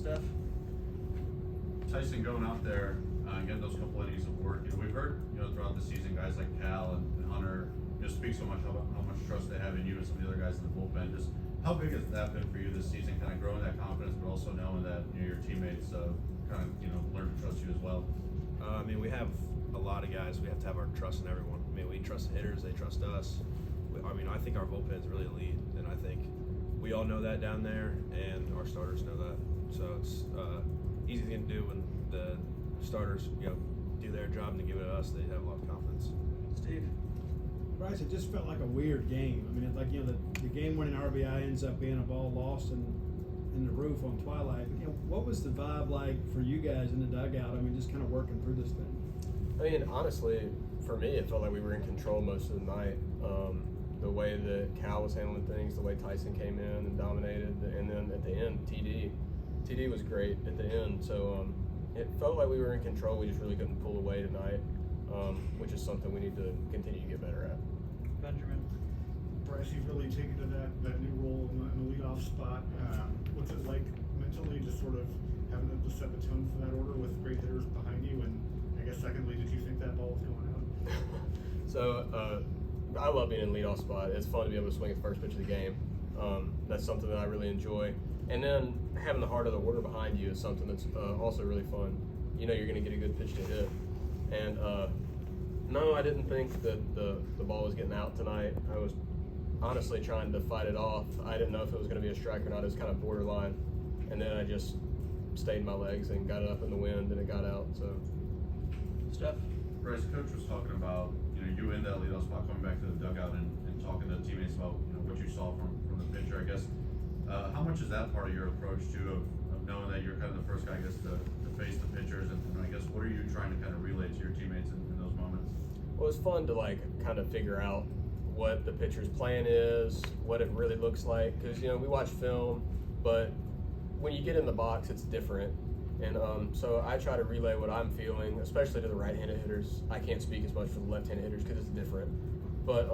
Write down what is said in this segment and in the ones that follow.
Steph? Tyson, going out there and getting those couple innings of work, we've heard, throughout the season, guys like Cal and Hunter, speak so much about how much trust they have in you and some of the other guys in the bullpen. Just how big has that been for you this season, kind of growing that confidence, but also knowing that your teammates kind of learn to trust you as well? We have a lot of guys. We have to have our trust in everyone. We trust the hitters. They trust us. I think our bullpen is really elite, and I think we all know that down there, and our starters know that. So it's easy thing to do when the starters, do their job and to give it to us. They have a lot of confidence. Steve? Bryce, it just felt like a weird game. It's like, the game-winning RBI ends up being a ball lost in the roof on Twilight. What was the vibe like for you guys in the dugout? Just kind of working through this thing. Honestly, for me, it felt like we were in control most of the night. The way that Cal was handling things, the way Tyson came in and dominated, and then at the end, TD was great at the end. So it felt like we were in control. We just really couldn't pull away tonight, which is something we need to continue to get better at. Benjamin? Bryce, you've really taken to that new role in the leadoff spot. What's it like mentally, just sort of having to set the tone for that order with great hitters behind you? And I guess secondly, did you think that ball was going out? So I love being in leadoff spot. It's fun to be able to swing at the first pitch of the game. That's something that I really enjoy. And then having the heart of the order behind you is something that's also really fun. You're going to get a good pitch to hit. And no, I didn't think that the ball was getting out tonight. I was honestly trying to fight it off. I didn't know if it was going to be a strike or not. It was kind of borderline. And then I just stayed in my legs and got it up in the wind, and it got out. So, Steph? Bryce, coach was talking about you in that leadoff spot, coming back to the dugout and talking to teammates about what you saw from the pitcher. I guess how much is that part of your approach too, of knowing that you're kind of the first guy, I guess, to face the pitchers, and I guess what are you trying to kind of relay to your teammates in those moments? Well, it's fun to kind of figure out what the pitcher's plan is, what it really looks like, because we watch film, but when you get in the box, it's different. And so I try to relay what I'm feeling, especially to the right-handed hitters. I can't speak as much for the left-handed hitters because it's different. But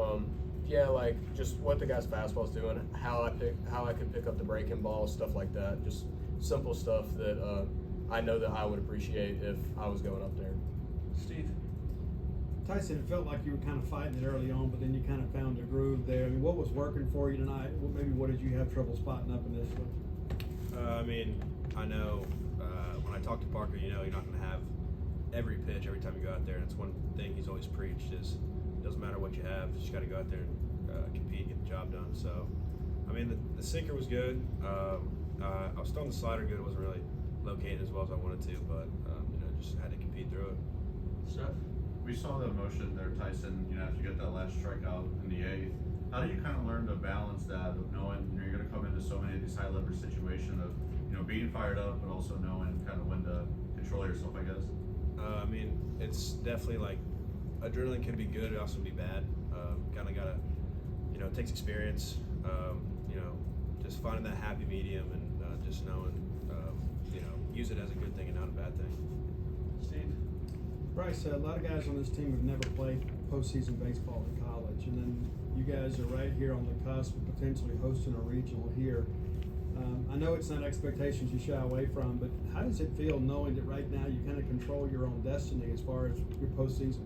just what the guy's fastball's doing, how I could pick up the breaking ball, stuff like that. Just simple stuff that I know that I would appreciate if I was going up there. Steve? Tyson, it felt like you were kind of fighting it early on, but then you kind of found a groove there. What was working for you tonight? What did you have trouble spotting up initially? I know when I talk to Parker, you're not going to have every pitch every time you go out there. And it's one thing he's always preached is it doesn't matter what you have, you just got to go out there and compete, get the job done. So, the sinker was good. I was throwing the slider good. It wasn't really located as well as I wanted to, but just had to compete through it. Steph? We saw the emotion there, Tyson, after you get that last strikeout in the eighth. How do you kind of learn to balance that of knowing you're going to come into so many of these high leverage situations of being fired up, but also knowing kind of when to control yourself, I guess? It's definitely like adrenaline can be good, it also can be bad. Kind of gotta, it takes experience. Just finding that happy medium and just knowing, use it as a good thing and not a bad thing. Steve? Bryce, a lot of guys on this team have never played postseason baseball in college, and then you guys are right here on the cusp of potentially hosting a regional here. I know it's not expectations you shy away from, but how does it feel knowing that right now you kind of control your own destiny as far as your postseason?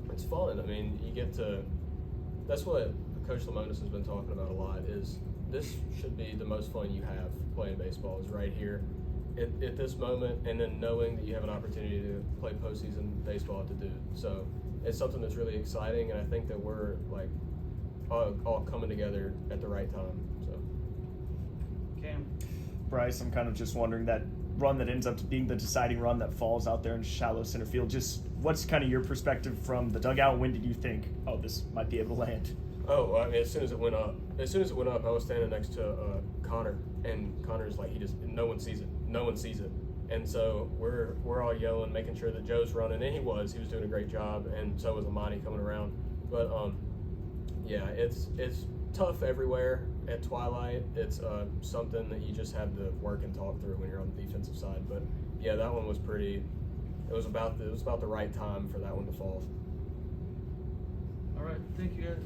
It's fun. You get to. That's what Coach Lamonis has been talking about a lot. Is this should be the most fun you have playing baseball is right here, at this moment, and then knowing that you have an opportunity to play postseason baseball at the Dude. So it's something that's really exciting, and I think that we're all coming together at the right time. So. Cam? Bryce, I'm kind of just wondering that run that ends up being the deciding run that falls out there in shallow center field. Just what's kind of your perspective from the dugout? When did you think, this might be able to land? As soon as it went up, I was standing next to Connor, and Connor's like, no one sees it. And so we're all yelling, making sure that Joe's running, and he was doing a great job, and so was Amani coming around. But it's tough everywhere at Twilight. It's something that you just have to work and talk through when you're on the defensive side. But yeah, that one was pretty. It was about the right time for that one to fall. All right, thank you guys.